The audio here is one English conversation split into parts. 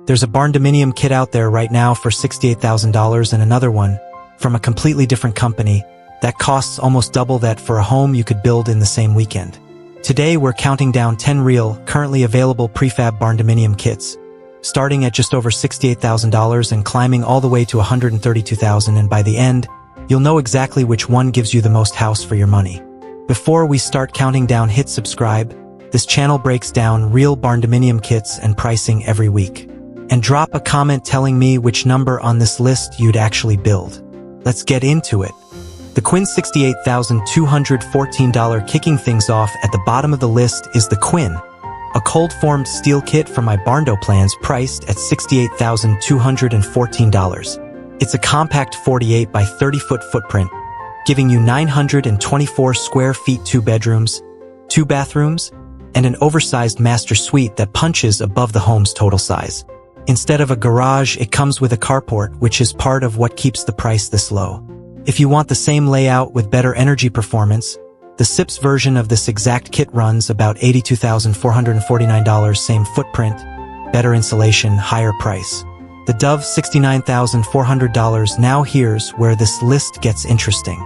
There's a Barndominium kit out there right now for $68,000 and another one from a completely different company that costs almost double that for a home you could build in the same weekend. Today we're counting down 10 real, currently available prefab Barndominium kits, starting at just over $68,000 and climbing all the way to $132,000, and by the end, you'll know exactly which one gives you the most house for your money. Before we start counting down, hit subscribe. This channel breaks down real Barndominium kits and pricing every week. And drop a comment telling me which number on this list you'd actually build. Let's get into it. The Quinn $68,214. Kicking things off at the bottom of the list is the Quinn, a cold-formed steel kit from my Barndo plans priced at $68,214. It's a compact 48 by 30-foot footprint, giving you 924 square feet, 2 bedrooms, 2 bathrooms, and an oversized master suite that punches above the home's total size. Instead of a garage, it comes with a carport, which is part of what keeps the price this low. If you want the same layout with better energy performance, the SIPS version of this exact kit runs about $82,449, same footprint, better insulation, higher price. The Dove $69,400. Now here's where this list gets interesting.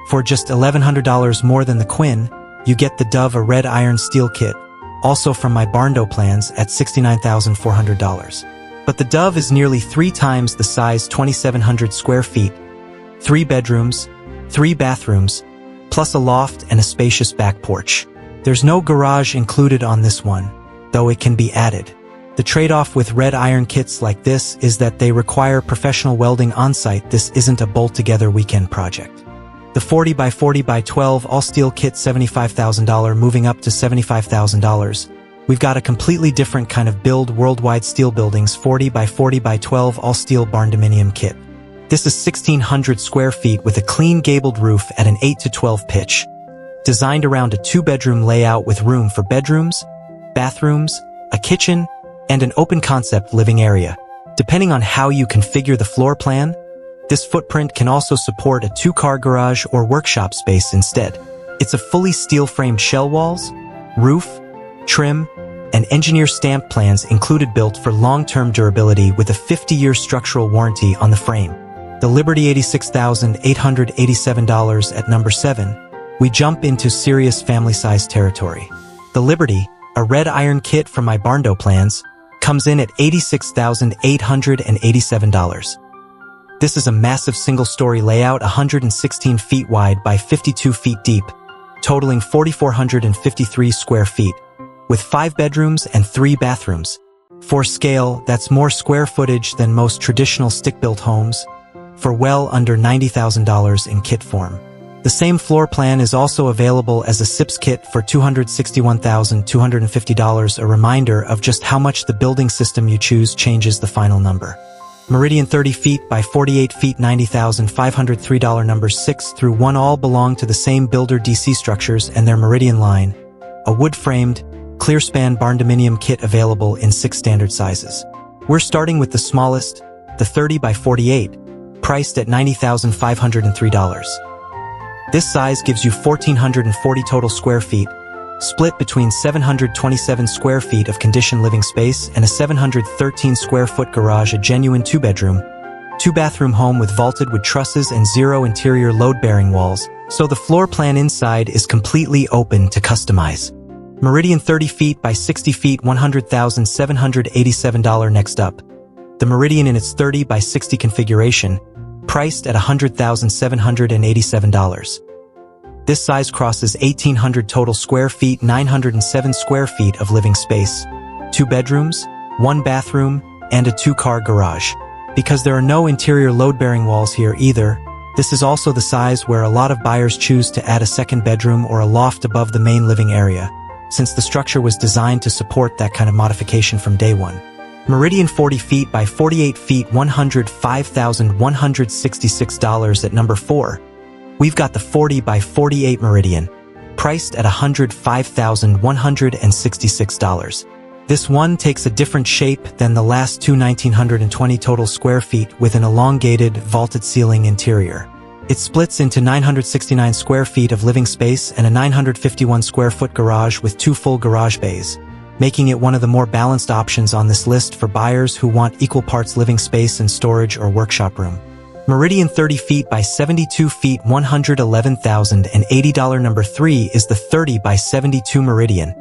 For just $1,100 more than the Quinn, you get the Dove, a red iron steel kit, also from my Barndo plans at $69,400. But the Dove is nearly 3 times the size, 2,700 square feet, 3 bedrooms, 3 bathrooms, plus a loft and a spacious back porch. There's no garage included on this one, though it can be added. The trade-off with red iron kits like this is that they require professional welding on-site. This isn't a bolt-together weekend project. The 40 by 40 by 12 all-steel kit, $75,000, moving up to $75,000. We've got a completely different kind of build, worldwide steel buildings, 40 by 40 by 12 all-steel Barndominium kit. This is 1,600 square feet with a clean gabled roof at an 8 to 12 pitch, designed around a 2-bedroom layout with room for bedrooms, bathrooms, a kitchen, and an open concept living area. Depending on how you configure the floor plan, this footprint can also support a 2-car garage or workshop space instead. It's a fully steel-framed shell walls, roof, trim, and engineer stamp plans included, built for long-term durability with a 50-year structural warranty on the frame. The Liberty $86,887 at number 7. We jump into serious family-size territory. The Liberty, a red iron kit from my Barndo plans, comes in at $86,887. This is a massive single-story layout, 116 feet wide by 52 feet deep, totaling 4,453 square feet, with 5 bedrooms and 3 bathrooms. For scale, that's more square footage than most traditional stick-built homes, for well under $90,000 in kit form. The same floor plan is also available as a SIPS kit for $261,250, a reminder of just how much the building system you choose changes the final number. Meridian 30 feet by 48 feet, $90,503, numbers 6 through 1 all belong to the same builder, DC Structures, and their Meridian line, a wood-framed, clear-span Barndominium kit available in 6 standard sizes. We're starting with the smallest, the 30 by 48, priced at $90,503. This size gives you 1,440 total square feet, split between 727 square feet of conditioned living space and a 713 square foot garage, a genuine 2-bedroom, 2-bathroom home with vaulted wood trusses and 0 interior load-bearing walls, so the floor plan inside is completely open to customize. Meridian 30 feet by 60 feet, $100,787. Next up, the Meridian in its 30 by 60 configuration, priced at $100,787. This size crosses 1,800 total square feet, 907 square feet of living space, 2 bedrooms, 1 bathroom, and a 2-car garage. Because there are no interior load-bearing walls here either, this is also the size where a lot of buyers choose to add a 2nd bedroom or a loft above the main living area, since the structure was designed to support that kind of modification from day one. Meridian 40 feet by 48 feet, $105,166 at number 4. We've got the 40 by 48 Meridian, priced at $105,166. This one takes a different shape than the last two, 1,920 total square feet with an elongated, vaulted ceiling interior. It splits into 969 square feet of living space and a 951 square foot garage with 2 full garage bays. making it one of the more balanced options on this list for buyers who want equal parts living space and storage or workshop room. Meridian 30 feet by 72 feet $111,080. Number 3 is the 30 by 72 Meridian,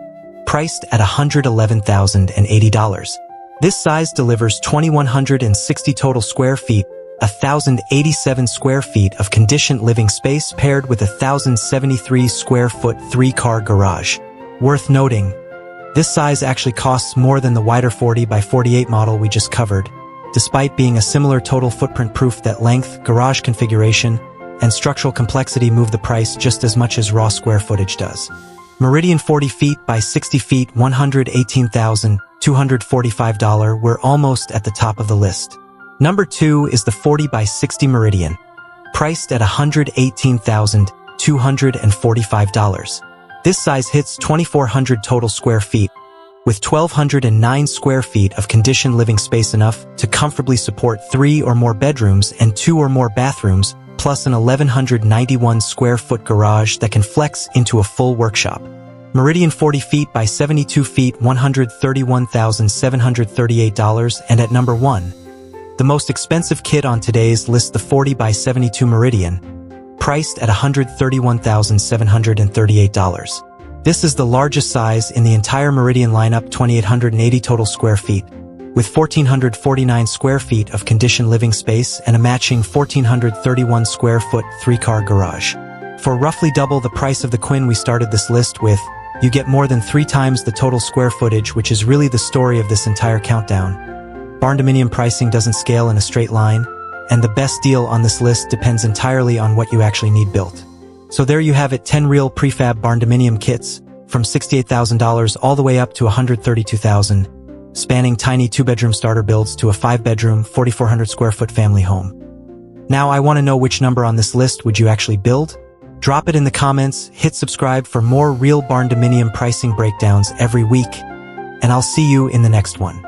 priced at $111,080. This size delivers 2,160 total square feet, 1,087 square feet of conditioned living space paired with a 1,073 square foot 3-car garage. Worth noting, this size actually costs more than the wider 40 by 48 model we just covered, despite being a similar total footprint. Proof that length, garage configuration, and structural complexity move the price just as much as raw square footage does. Meridian 40 feet by 60 feet $118,245. We're almost at the top of the list. Number 2 is the 40 by 60 Meridian, priced at $118,245. This size hits 2,400 total square feet, with 1,209 square feet of conditioned living space, enough to comfortably support 3 or more bedrooms and 2 or more bathrooms, plus an 1,191 square foot garage that can flex into a full workshop. Meridian 40 feet by 72 feet $131,738. And at number 1, the most expensive kit on today's list, the 40 by 72 Meridian, priced at $131,738. This is the largest size in the entire Meridian lineup, 2,880 total square feet, with 1,449 square feet of conditioned living space and a matching 1,431 square foot 3-car garage. For roughly double the price of the Quinn we started this list with, you get more than 3 times the total square footage, which is really the story of this entire countdown. Barndominium pricing doesn't scale in a straight line, and the best deal on this list depends entirely on what you actually need built. So there you have it, 10 real prefab Barndominium kits, from $68,000 all the way up to $132,000, spanning tiny 2-bedroom starter builds to a 5-bedroom, 4,400 square foot family home. Now I want to know which number on this list would you actually build? Drop it in the comments, hit subscribe for more real Barndominium pricing breakdowns every week, and I'll see you in the next one.